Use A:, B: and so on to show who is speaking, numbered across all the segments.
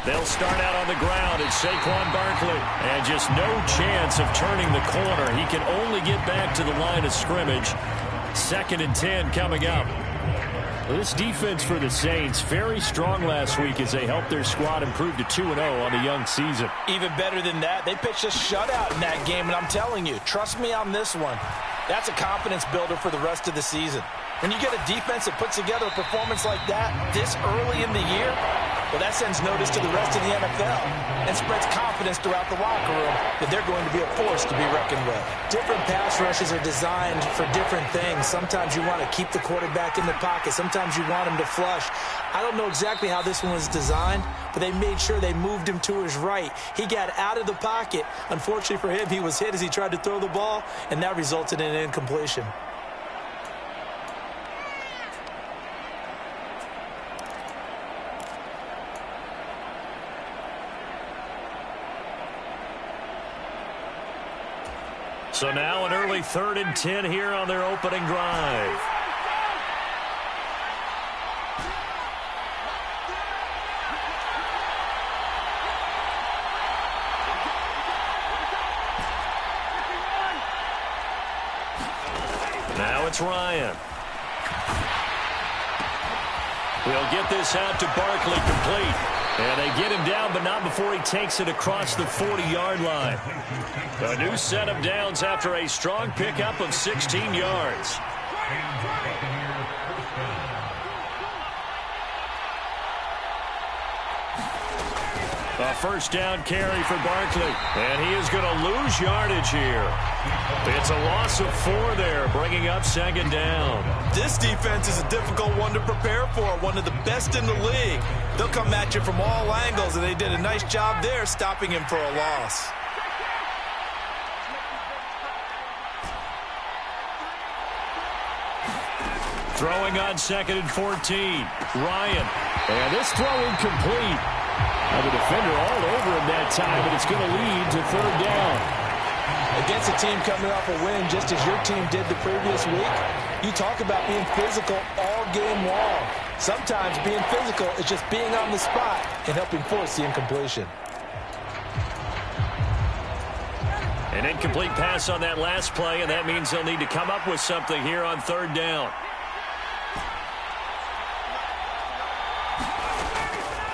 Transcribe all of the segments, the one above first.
A: They'll start out on the ground. It's Saquon Barkley. And just no chance of turning the corner. He can only get back to the line of scrimmage. 2nd and 10 coming up. This defense for the Saints, very strong last week as they helped their squad improve to 2-0 on the young season.
B: Even better than that, they pitched a shutout in that game, and I'm telling you, trust me on this one. That's a confidence builder for the rest of the season. When you get a defense that puts together a performance like that this early in the year, well, that sends notice to the rest of the NFL and spreads confidence throughout the locker room that they're going to be a force to be reckoned with. Different pass rushes are designed for different things. Sometimes you want to keep the quarterback in the pocket. Sometimes you want him to flush. I don't know exactly how this one was designed, but they made sure they moved him to his right. He got out of the pocket. Unfortunately for him, he was hit as he tried to throw the ball, and that resulted in an incompletion.
A: So now an early 3rd and 10 here on their opening drive. Now it's Ryan. We'll get this out to Barkley complete. And they get him down, but not before he takes it across the 40-yard line. A new set of downs after a strong pickup of 16 yards. A first down carry for Barkley. And he is going to lose yardage here. It's a loss of 4 there, bringing up 2nd down.
B: This defense is a difficult one to prepare for, one of the best in the league. They'll come at you from all angles, and they did a nice job there stopping him for a loss.
A: Throwing on 2nd and 14. Ryan. And this throw incomplete. Now the defender all over him that time, and it's going to lead to 3rd down.
B: Against a team coming off a win just as your team did the previous week, you talk about being physical all game long. Sometimes being physical is just being on the spot and helping force the incompletion.
A: An incomplete pass on that last play, and that means they'll need to come up with something here on 3rd down.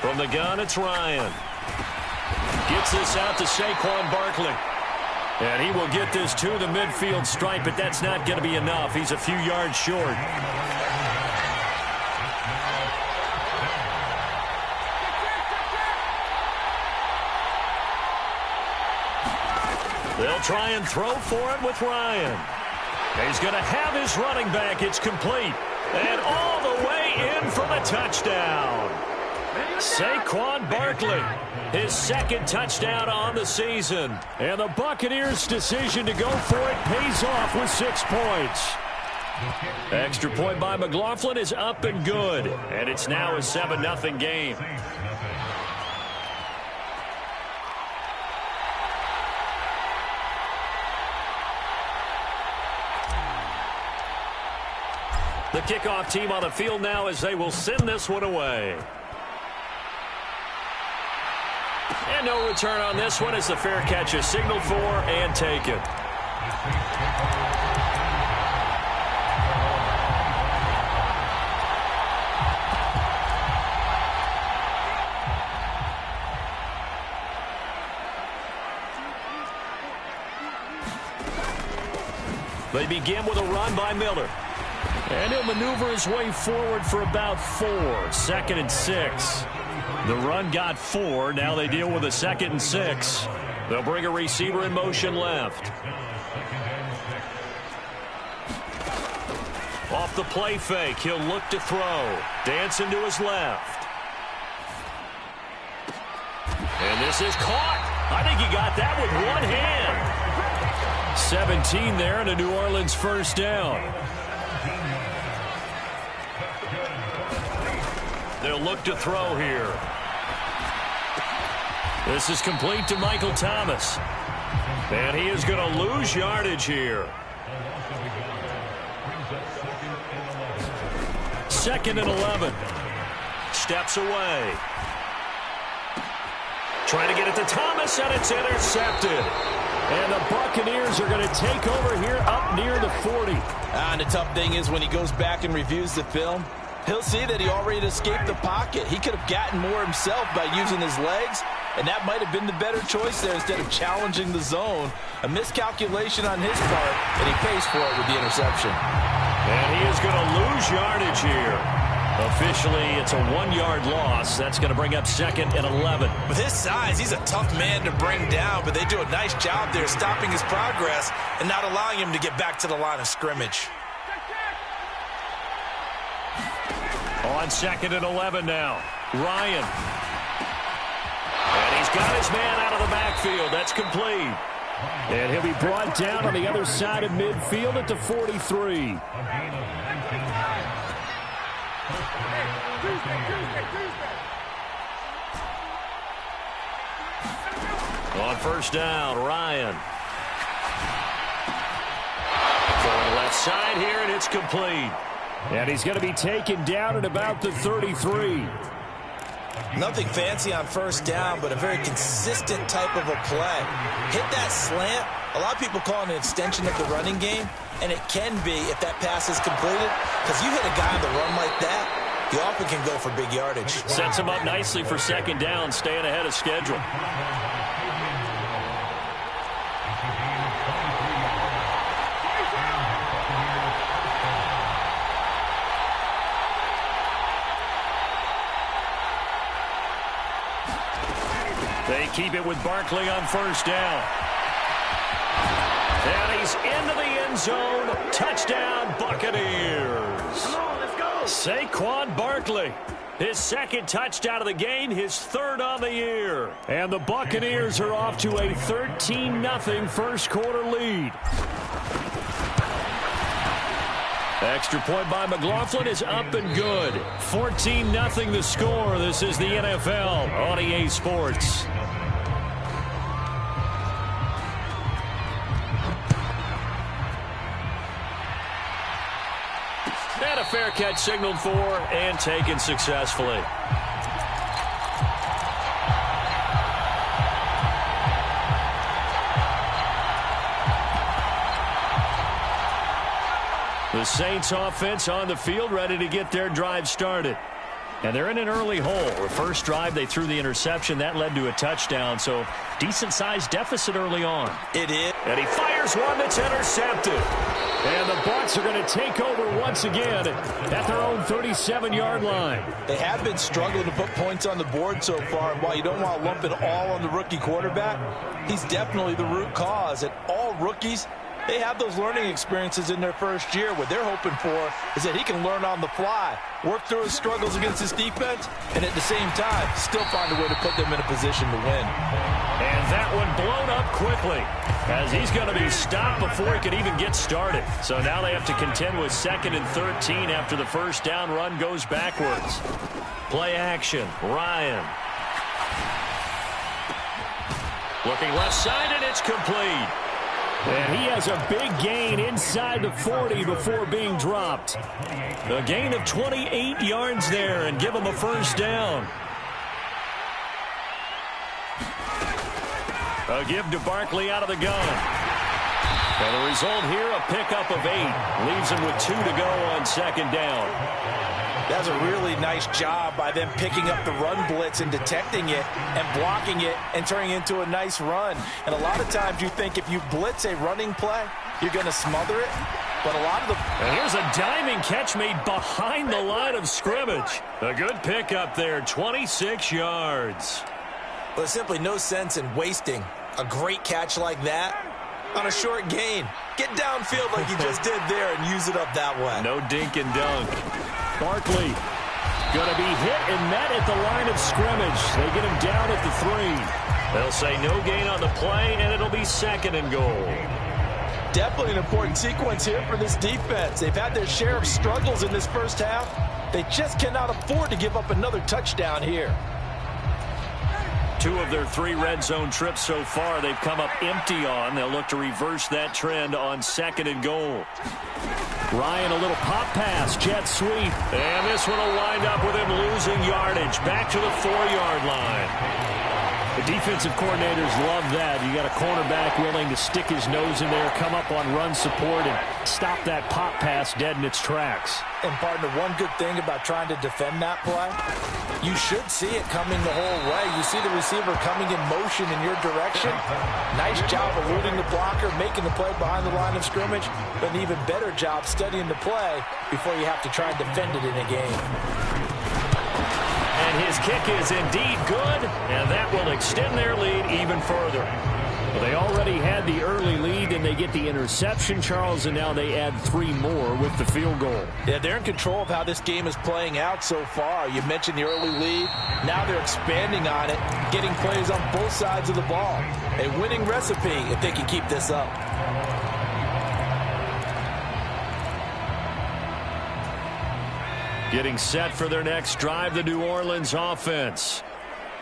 A: From the gun, it's Ryan. Gets this out to Saquon Barkley. And he will get this to the midfield stripe, but that's not going to be enough. He's a few yards short. They'll try and throw for it with Ryan. He's going to have his running back. It's complete. And all the way in for the touchdown. Saquon Barkley, his 2nd touchdown on the season. And the Buccaneers' decision to go for it pays off with 6 points. Extra point by McLaughlin is up and good. And it's now a 7-0 game. The kickoff team on the field now as they will send this one away. And no return on this one as the fair catch is signaled for and taken. They begin with a run by Miller. And he'll maneuver his way forward for about 4. 2nd and 6. The run got 4. Now they deal with a 2nd and 6. They'll bring a receiver in motion left. Off the play fake, he'll look to throw. Dancing to his left. And this is caught. I think he got that with one hand. 17 there and a New Orleans first down. They'll look to throw here. This is complete to Michael Thomas. And he is going to lose yardage here. 2nd and 11. Steps away. Trying to get it to Thomas, and it's intercepted. And the Buccaneers are going to take over here up near the 40.
B: And the tough thing is when he goes back and reviews the film, he'll see that he already escaped the pocket. He could have gotten more himself by using his legs, and that might have been the better choice there instead of challenging the zone. A miscalculation on his part, and he pays for it with the interception.
A: And he is going to lose yardage here. Officially, it's a 1-yard loss. That's going to bring up 2nd and 11.
B: With his size, he's a tough man to bring down, but they do a nice job there stopping his progress and not allowing him to get back to the line of scrimmage.
A: On 2nd and 11 now. Ryan. And he's got his man out of the backfield. That's complete. And he'll be brought down on the other side of midfield at the 43. On 1st down, Ryan. Going left side here, and it's complete. And he's going to be taken down at about the 33.
B: Nothing fancy on 1st down, but a very consistent type of a play. Hit that slant. A lot of people call it an extension of the running game, and it can be if that pass is completed, because you hit a guy on the run like that, you often can go for big yardage.
A: Sets him up nicely for 2nd down, staying ahead of schedule. They keep it with Barkley on 1st down. And he's into the end zone. Touchdown, Buccaneers.
C: Come on, let's go.
A: Saquon Barkley. His 2nd touchdown of the game, his 3rd on the year. And the Buccaneers are off to a 13-0 first quarter lead. Extra point by McLaughlin is up and good. 14-0 the score. This is the NFL on EA Sports. And a fair catch signaled for and taken successfully. The Saints offense on the field, ready to get their drive started. And they're in an early hole. The first drive, they threw the interception. That led to a touchdown, so decent-sized deficit early on.
B: It is.
A: And he fires one that's intercepted. And the Bucs are going to take over once again at their own 37-yard line.
B: They have been struggling to put points on the board so far, and while you don't want to lump it all on the rookie quarterback, he's definitely the root cause. And all rookies, they have those learning experiences in their first year. What they're hoping for is that he can learn on the fly, work through his struggles against his defense, and at the same time, still find a way to put them in a position to win.
A: And that one blown up quickly as he's going to be stopped before he can even get started. So now they have to contend with 2nd and 13 after the first down run goes backwards. Play action, Ryan. Looking left side, and it's complete. And he has a big gain inside the 40 before being dropped. A gain of 28 yards there and give him a first down. A give to Barkley out of the gun. And the result here, a pickup of 8. Leaves him with 2 to go on 2nd down.
B: That's a really nice job by them picking up the run blitz and detecting it and blocking it and turning it into a nice run. And a lot of times you think if you blitz a running play, you're going to smother it. But a lot of the...
A: And here's a diving catch made behind the line of scrimmage. A good pickup there, 26 yards.
B: Well, there's simply no sense in wasting a great catch like that on a short gain. Get downfield like you just did there and use it up that way.
A: No dink and dunk. Barkley going to be hit and met at the line of scrimmage. They get him down at the 3. They'll say no gain on the play, and it'll be 2nd and goal.
B: Definitely an important sequence here for this defense. They've had their share of struggles in this first half. They just cannot afford to give up another touchdown here.
A: 2 of their 3 red zone trips so far they've come up empty on. They'll look to reverse that trend on 2nd and goal. Ryan, a little pop pass, jet sweep. And this one will wind up with him losing yardage back to the 4-yard line. The defensive coordinators love that. You got a cornerback willing to stick his nose in there, come up on run support, and stop that pop pass dead in its tracks.
B: And, partner, one good thing about trying to defend that play, you should see it coming the whole way. You see the receiver coming in motion in your direction. Nice job eluding the blocker, making the play behind the line of scrimmage, but an even better job studying the play before you have to try and defend it in a game.
A: And his kick is indeed good, and that will extend their lead even further. Well, they already had the early lead, and they get the interception, Charles, and now they add 3 more with the field goal.
B: Yeah, they're in control of how this game is playing out so far. You mentioned the early lead. Now they're expanding on it, getting plays on both sides of the ball. A winning recipe if they can keep this up.
A: Getting set for their next drive, the New Orleans offense.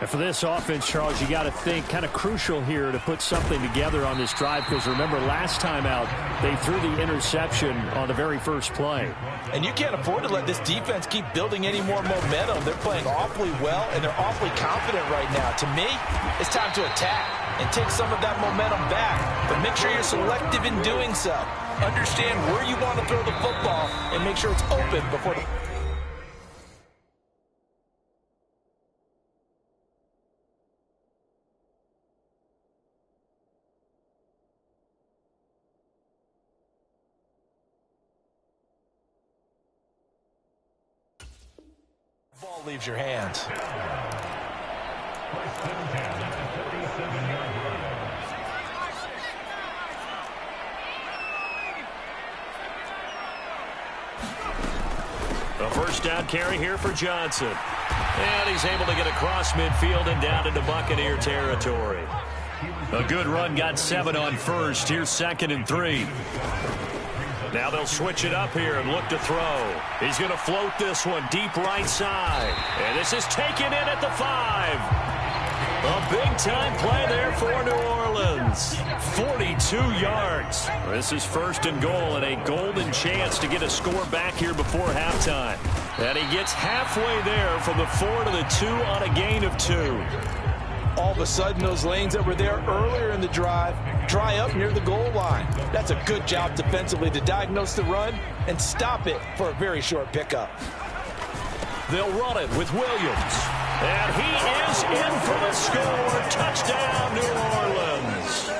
A: And for this offense, Charles, you got to think kind of crucial here to put something together on this drive, because remember last time out, they threw the interception on the very first play.
B: And you can't afford to let this defense keep building any more momentum. They're playing awfully well, and they're awfully confident right now. To me, it's time to attack and take some of that momentum back. But make sure you're selective in doing so. Understand where you want to throw the football and make sure it's open before the ball leaves your hands.
A: A first down carry here for Johnson. And he's able to get across midfield and down into Buccaneer territory. A good run, got 7 on first. Here's 2nd and 3. Now they'll switch it up here and look to throw. He's going to float this one deep right side. And this is taken in at the 5. A big-time play there for New Orleans. 42 yards. This is 1st and goal, and a golden chance to get a score back here before halftime. And he gets halfway there from the 4 to the 2 on a gain of 2.
B: All of a sudden, those lanes that were there earlier in the drive dry up near the goal line. That's a good job defensively to diagnose the run and stop it for a very short pickup.
A: They'll run it with Williams. And he is in for the score. Touchdown, New Orleans.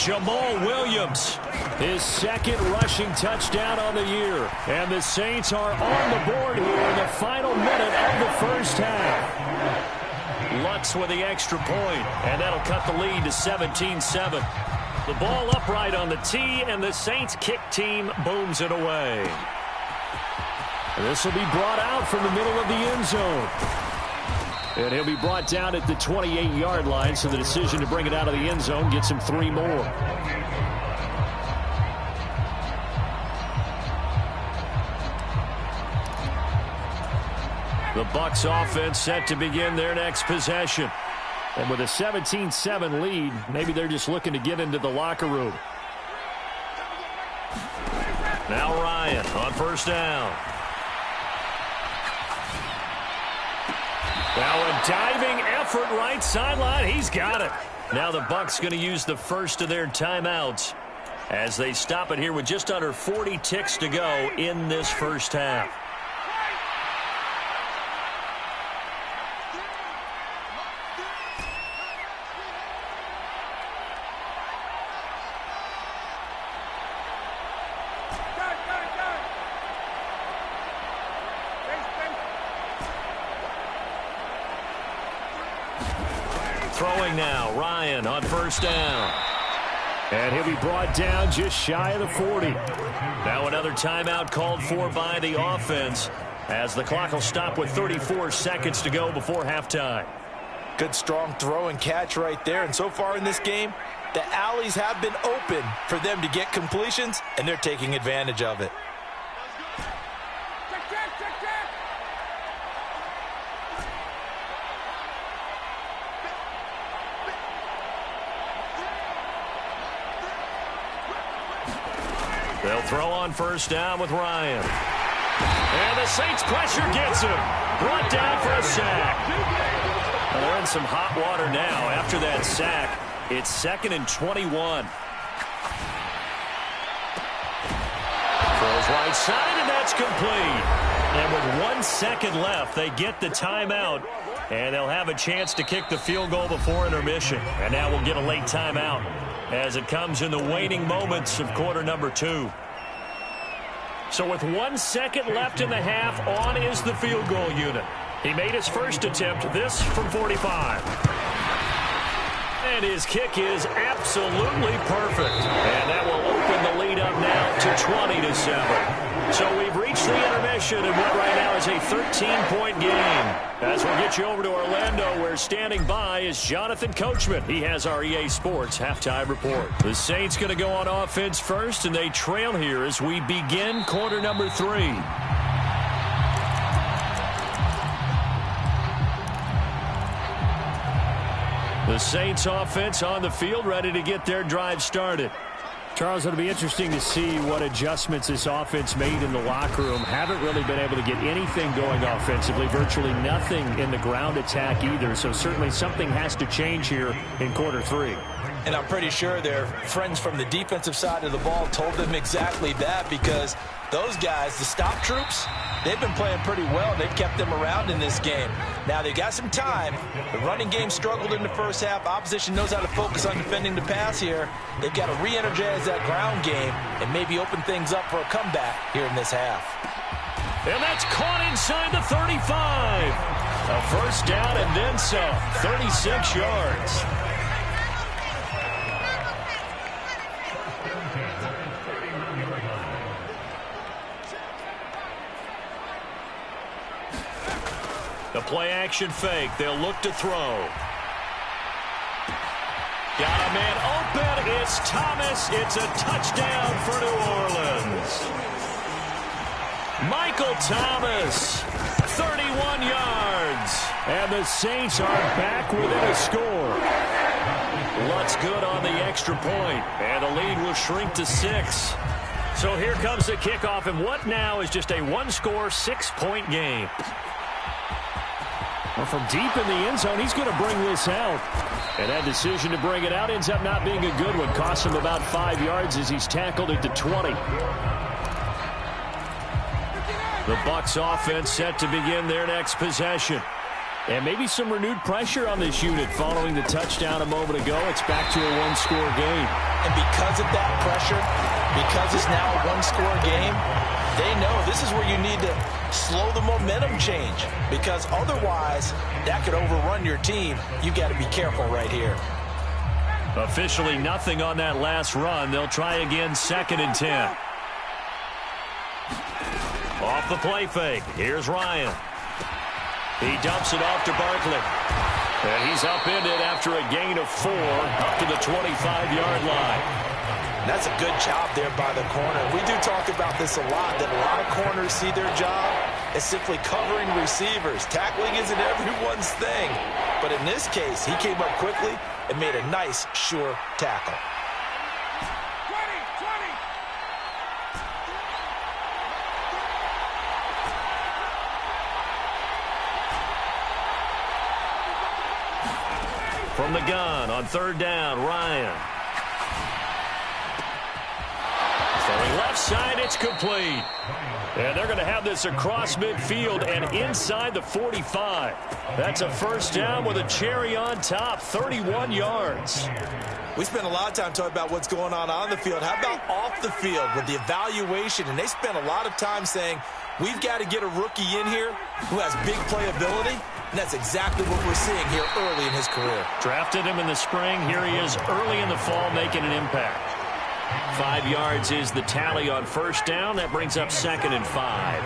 A: Jamal Williams, his 2nd rushing touchdown on the year. And the Saints are on the board here in the final minute of the first half. Lutz with the extra point, and that'll cut the lead to 17-7. The ball upright on the tee, and the Saints kick team booms it away. This will be brought out from the middle of the end zone. And he'll be brought down at the 28-yard line, so the decision to bring it out of the end zone gets him 3 more. The Bucs offense set to begin their next possession. And with a 17-7 lead, maybe they're just looking to get into the locker room. Now Ryan on first down. Now a diving effort right sideline. He's got it. Now the Bucs going to use the first of their timeouts as they stop it here with just under 40 ticks to go in this first half. Throwing now, Ryan on first down. And he'll be brought down just shy of the 40. Now another timeout called for by the offense as the clock will stop with 34 seconds to go before halftime.
B: Good strong throw and catch right there. And so far in this game, the alleys have been open for them to get completions, and they're taking advantage of it.
A: They'll throw on first down with Ryan. And the Saints pressure gets him. Brought down for a sack. Now they're in some hot water now after that sack. It's 2nd and 21. Throws right side, and that's complete. And with 1 second left, they get the timeout, and they'll have a chance to kick the field goal before intermission. And now we'll get a late timeout as it comes in the waning moments of quarter number 2. So with 1 second left in the half, on is the field goal unit. He made his first attempt, this from 45. And his kick is absolutely perfect. And that will open the lead up now to 20-7. So we've reached the intermission in what right now is a 13-point game. As we'll get you over to Orlando, where standing by is Jonathan Coachman. He has our EA Sports halftime report. The Saints going to go on offense first, and they trail here as we begin quarter number 3. The Saints offense on the field, ready to get their drive started. Charles, it'll be interesting to see what adjustments this offense made in the locker room. Haven't really been able to get anything going offensively, virtually nothing in the ground attack either. So certainly something has to change here in quarter 3.
B: And I'm pretty sure their friends from the defensive side of the ball told them exactly that, because those guys, the stop troops, they've been playing pretty well. They've kept them around in this game. Now, they got some time. The running game struggled in the first half. Opposition knows how to focus on defending the pass here. They've got to re-energize that ground game and maybe open things up for a comeback here in this half.
A: And that's caught inside the 35. A first down and then some. 36 yards. The play-action fake. They'll look to throw. Got a man open. It's Thomas. It's a touchdown for New Orleans. Michael Thomas, 31 yards. And the Saints are back within a score. Lutz good on the extra point. And the lead will shrink to 6. So here comes the kickoff. And what now is just a one-score, 6-point game. Well, from deep in the end zone, he's going to bring this out. And that decision to bring it out ends up not being a good one. Costs him about 5 yards as he's tackled at the 20. The Bucs offense set to begin their next possession. And maybe some renewed pressure on this unit following the touchdown a moment ago. It's back to a one-score game.
B: And because of that pressure, because it's now a one-score game, they know this is where you need to slow the momentum change, because otherwise that could overrun your team. You got to be careful right here.
A: Officially nothing on that last run. They'll try again, 2nd and 10. Off the play fake. Here's Ryan. He dumps it off to Barkley. And he's upended after a gain of 4 up to the 25-yard line.
B: That's a good job there by the corner. We do talk about this a lot, that a lot of corners see their job as simply covering receivers. Tackling isn't everyone's thing. But in this case, he came up quickly and made a nice, sure tackle.
A: 20. From the gun on 3rd down, Ryan. Throwing left side, it's complete. And they're going to have this across midfield and inside the 45. That's a first down with a cherry on top, 31 yards.
B: We spent a lot of time talking about what's going on the field. How about off the field with the evaluation? And they spent a lot of time saying, we've got to get a rookie in here who has big playability. And that's exactly what we're seeing here early in his career.
A: Drafted him in the spring. Here he is early in the fall making an impact. 5 yards is the tally on first down. That brings up 2nd and 5.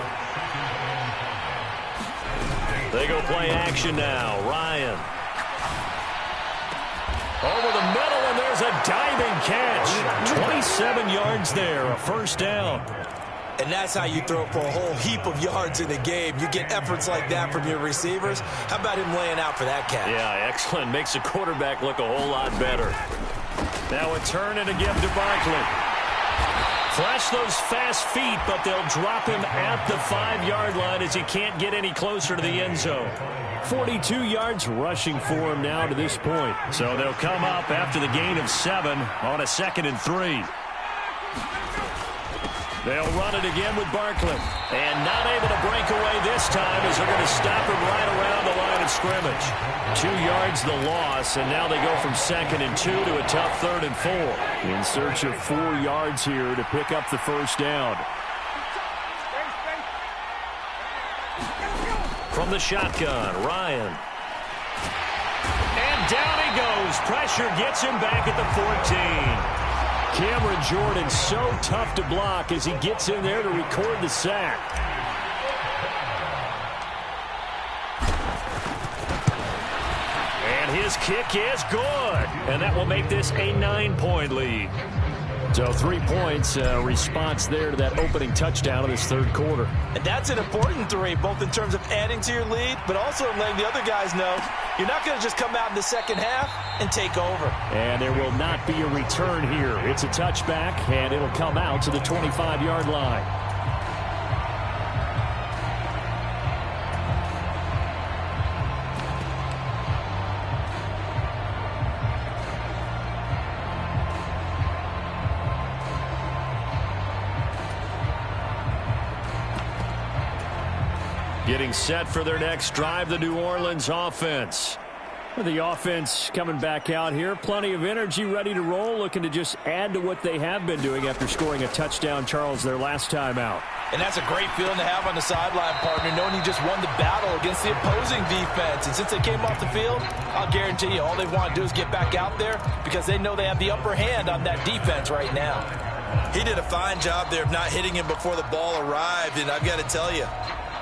A: They go play action now. Ryan. Over the middle, and there's a diving catch. 27 yards there, a first down.
B: And that's how you throw for a whole heap of yards in a game. You get efforts like that from your receivers. How about him laying out for that catch?
A: Yeah, excellent. Makes the quarterback look a whole lot better. Now a turn and a give to Barkley. Flash those fast feet, but they'll drop him at the 5-yard line as he can't get any closer to the end zone. 42 yards rushing for him now to this point. So they'll come up after the gain of 7 on a 2nd and 3. They'll run it again with Barkley. And not able to break away this time as they're going to stop him right around the line of scrimmage. 2 yards the loss, and now they go from 2nd and 2 to a tough 3rd and 4. In search of 4 yards here to pick up the first down. From the shotgun, Ryan. And down he goes. Pressure gets him back at the 14. Cameron Jordan so tough to block as he gets in there to record the sack. And his kick is good. And that will make this a 9-point lead. So 3 points, response there to that opening touchdown of this 3rd quarter.
B: And that's an important 3, both in terms of adding to your lead, but also letting the other guys know you're not going to just come out in the second half and take over.
A: And there will not be a return here. It's a touchback, and it'll come out to the 25-yard line. Getting set for their next drive, the New Orleans offense. The offense coming back out here. Plenty of energy, ready to roll, looking to just add to what they have been doing after scoring a touchdown, Charles, their last time out.
B: And that's a great feeling to have on the sideline, partner, knowing you just won the battle against the opposing defense. And since they came off the field, I'll guarantee you all they want to do is get back out there because they know they have the upper hand on that defense right now.
C: He did a fine job there of not hitting him before the ball arrived, and I've got to tell you,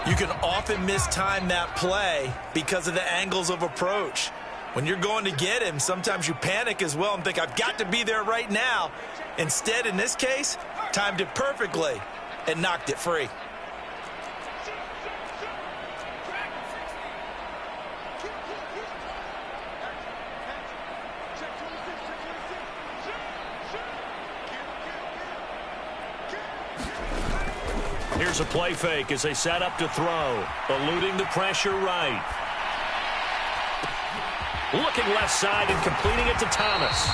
C: you can often mistime that play because of the angles of approach. When you're going to get him, sometimes you panic as well and think, I've got to be there right now. Instead, in this case, timed it perfectly and knocked it free.
A: Here's a play fake as they set up to throw. Eluding the pressure right. Looking left side and completing it to Thomas.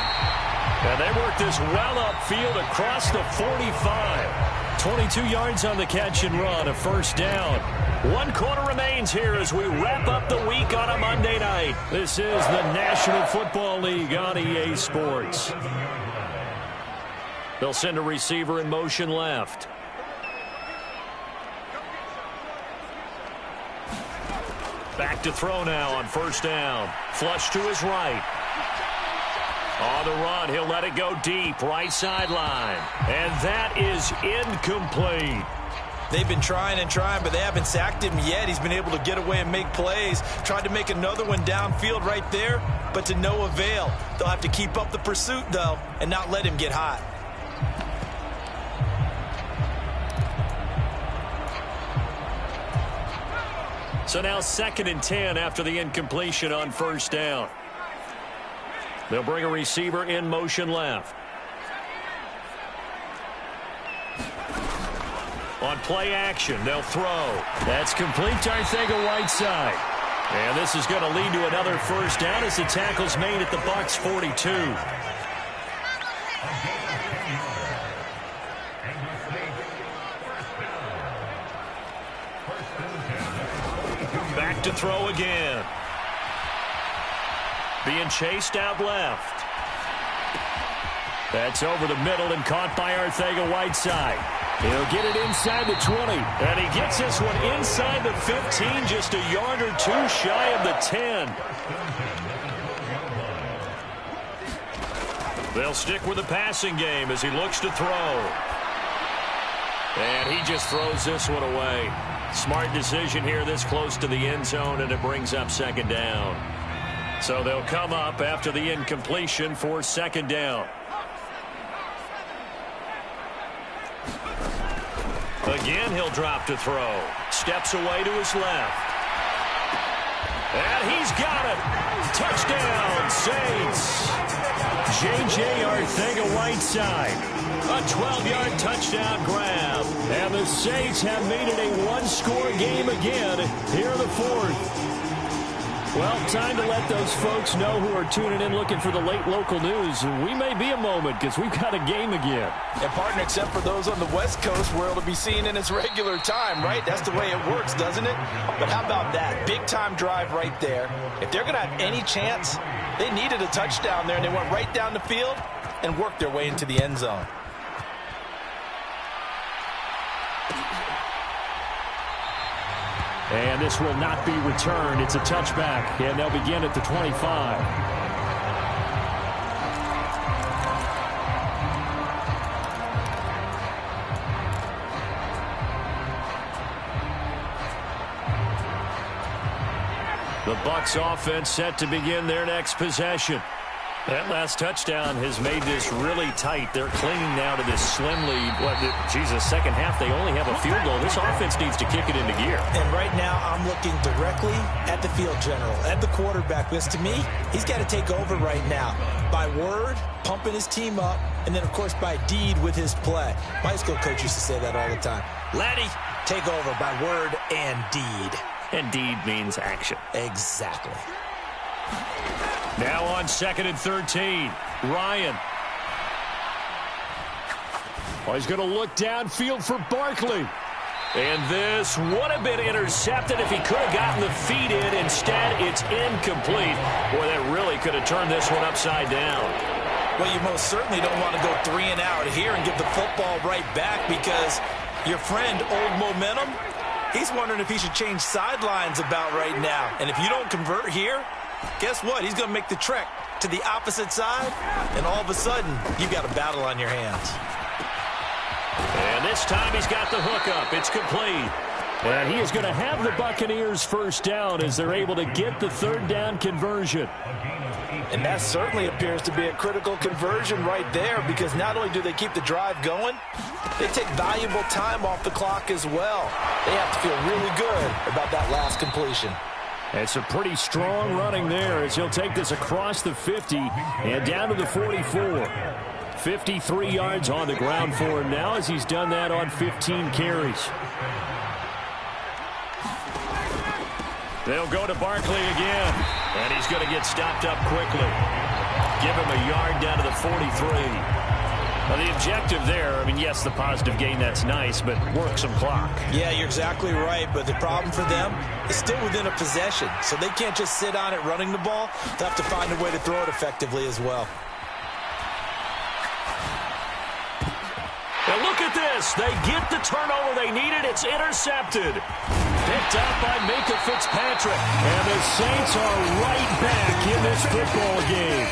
A: And they work this well upfield across the 45. 22 yards on the catch and run, a first down. 1 quarter remains here as we wrap up the week on a Monday night. This is the National Football League on EA Sports. They'll send a receiver in motion left. Back to throw now on first down. Flush to his right. On the run, he'll let it go deep, right sideline. And that is incomplete.
C: They've been trying and trying, but they haven't sacked him yet. He's been able to get away and make plays. Tried to make another one downfield right there, but to no avail. They'll have to keep up the pursuit, though, and not let him get hot.
A: So now 2nd and 10 after the incompletion on first down. They'll bring a receiver in motion left. On play action, they'll throw. That's complete to Arcega-Whiteside. And this is going to lead to another first down as the tackle's made at the Bucs 42. Back to throw again. Being chased out left. That's over the middle and caught by Arcega-Whiteside. He'll get it inside the 20. And he gets this one inside the 15, just a yard or two shy of the 10. They'll stick with the passing game as he looks to throw. And he just throws this one away. Smart decision here this close to the end zone, and it brings up second down. So they'll come up after the incompletion for second down. Again, he'll drop to throw. Steps away to his left. And he's got it. Touchdown, Saints. J.J. Arcega-Whiteside. A 12-yard touchdown grab. And the Saints have made it a one-score game again here in the fourth. Well, time to let those folks know who are tuning in looking for the late local news. We may be a moment because we've got a game again.
B: And, partner, except for those on the West Coast where it'll be seen in its regular time, right? That's the way it works, doesn't it? But how about that big-time drive right there? If they're going to have any chance, they needed a touchdown there, and they went right down the field and worked their way into the end zone.
A: And this will not be returned. It's a touchback, and they'll begin at the 25. The Bucs offense set to begin their next possession. That last touchdown has made this really tight. They're clinging now to this slim lead. Second half, they only have a field goal. This offense needs to kick it into gear.
B: And right now, I'm looking directly at the field general, at the quarterback. Because to me, he's got to take over right now. By word, pumping his team up, and then, of course, by deed with his play. My high school coach used to say that all the time. Laddie, take over by word and deed.
A: And deed means action.
B: Exactly.
A: Now on 2nd and 13, Ryan. He's going to look downfield for Barkley. And this would have been intercepted if he could have gotten the feet in. Instead, it's incomplete. Boy, that really could have turned this one upside down.
B: Well, you most certainly don't want to go 3 and out here and give the football right back because your friend, Old Momentum, he's wondering if he should change sidelines about right now. And if you don't convert here, guess what? He's going to make the trek to the opposite side, and all of a sudden, you've got a battle on your hands.
A: And this time he's got the hook up. It's complete. And he is going to have the Buccaneers first down as they're able to get the third down conversion.
B: And that certainly appears to be a critical conversion right there because not only do they keep the drive going, they take valuable time off the clock as well. They have to feel really good about that last completion.
A: It's a pretty strong running there as he'll take this across the 50 and down to the 44. 53 yards on the ground for him now as he's done that on 15 carries. They'll go to Barkley again, and he's going to get stopped up quickly. Give him a yard down to the 43. Well, the objective there, yes, the positive gain, that's nice, but work some clock.
B: Yeah, you're exactly right, but the problem for them is still within a possession, so they can't just sit on it running the ball. They'll have to find a way to throw it effectively as well.
A: Now look at this. They get the turnover they needed. It's intercepted. Picked up by Minka Fitzpatrick. And the Saints are right back in this football game.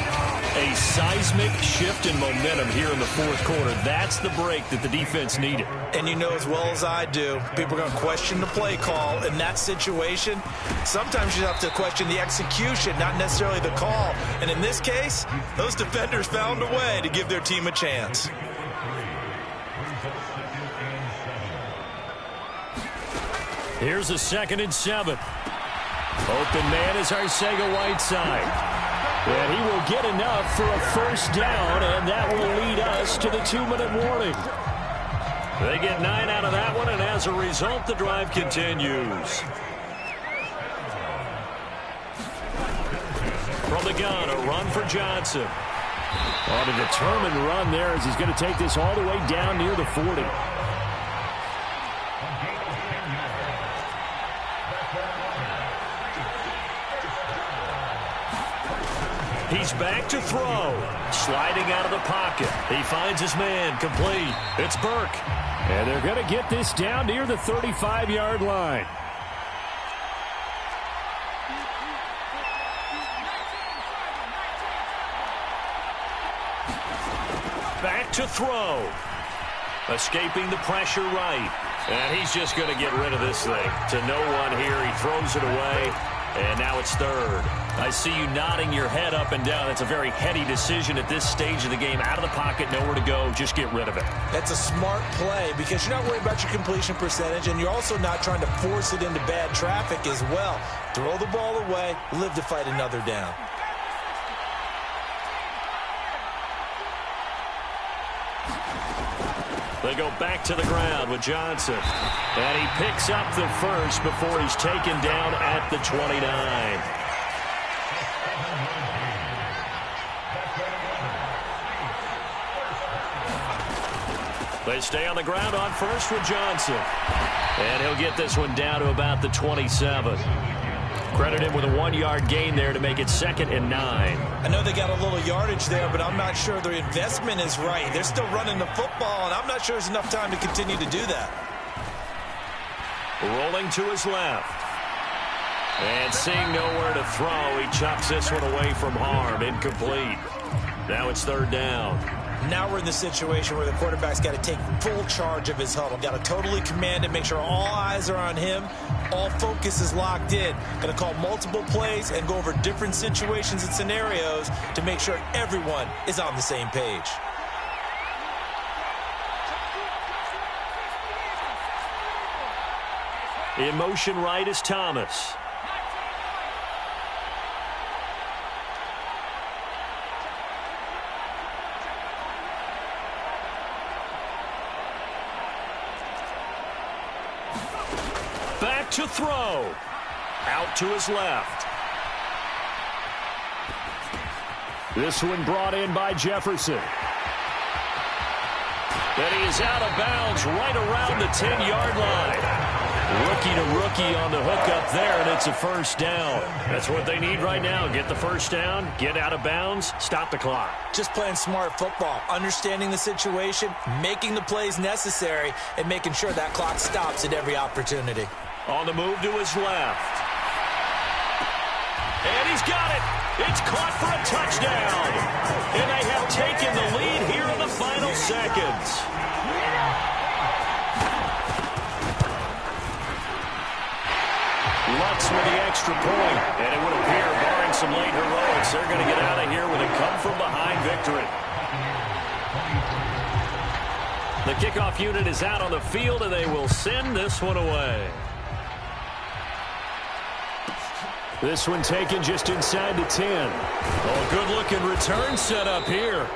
A: A seismic shift in momentum here in the fourth quarter. That's the break that the defense needed.
B: And you know as well as I do, people are going to question the play call in that situation. Sometimes you have to question the execution, not necessarily the call. And in this case, those defenders found a way to give their team a chance.
A: Here's a 2nd and 7. Open man is Arcega-Whiteside. And he will get enough for a first down, and that will lead us to the 2-minute warning. They get 9 out of that one, and as a result, the drive continues. From the gun, a run for Johnson. On a determined run there as he's going to take this all the way down near the 40. He's back to throw. Sliding out of the pocket. He finds his man. Complete. It's Burke. And they're going to get this down near the 35-yard line. Back to throw. Escaping the pressure right. And he's just going to get rid of this thing. To no one here. He throws it away. And now it's third. I see you nodding your head up and down. It's a very heady decision at this stage of the game. Out of the pocket, nowhere to go. Just get rid of it.
B: That's a smart play because you're not worried about your completion percentage, and you're also not trying to force it into bad traffic as well. Throw the ball away, live to fight another down.
A: They go back to the ground with Johnson. And he picks up the first before he's taken down at the 29. They stay on the ground on first with Johnson. And he'll get this one down to about the 27. Credit him with a 1-yard gain there to make it 2nd and 9.
C: I know they got a little yardage there, but I'm not sure their investment is right. They're still running the football, and I'm not sure there's enough time to continue to do that.
A: Rolling to his left. And seeing nowhere to throw, he chucks this one away from harm. Incomplete. Now it's 3rd down.
C: Now we're in the situation where the quarterback's got to take full charge of his huddle. Got to totally command it, make sure all eyes are on him. All focus is locked in. Going to call multiple plays and go over different situations and scenarios to make sure everyone is on the same page.
A: In motion right is Thomas. Back to throw. Out to his left. This one brought in by Jefferson. Then he is out of bounds right around the 10-yard line. Rookie to rookie on the hook up there, and it's a 1st down. That's what they need right now. Get the 1st down, get out of bounds, stop the clock.
C: Just playing smart football, understanding the situation, making the plays necessary, and making sure that clock stops at every opportunity.
A: On the move to his left. And he's got it. It's caught for a touchdown. And they have taken the lead here in the final seconds. Lutz with the extra point. And it would appear, barring some late heroics, they're going to get out of here with a come-from-behind victory. The kickoff unit is out on the field, and they will send this one away. This one taken just inside the 10. Oh, good-looking return set up here.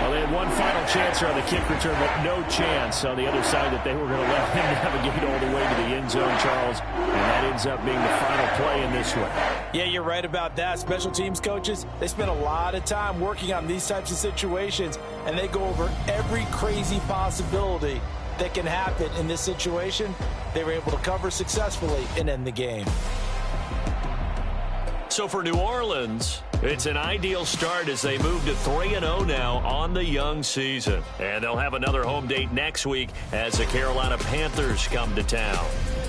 A: Well, they had one final chance on the kick return, but no chance on the other side that they were going to let him navigate all the way to the end zone, Charles. And that ends up being the final play in this one.
B: Yeah, you're right about that. Special teams coaches, they spend a lot of time working on these types of situations, and they go over every crazy possibility that can happen in this situation. They were able to cover successfully and end the game.
A: So for New Orleans, it's an ideal start as they move to 3-0 now on the young season. And they'll have another home date next week as the Carolina Panthers come to town.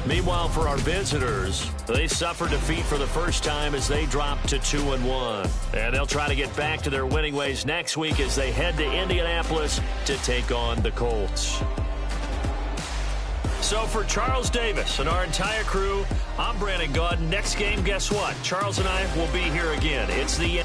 A: Meanwhile, for our visitors, they suffered defeat for the first time as they dropped to 2-1. And they'll try to get back to their winning ways next week as they head to Indianapolis to take on the Colts. So for Charles Davis and our entire crew, I'm Brandon Gaudin. Next game, guess what? Charles and I will be here again. It's the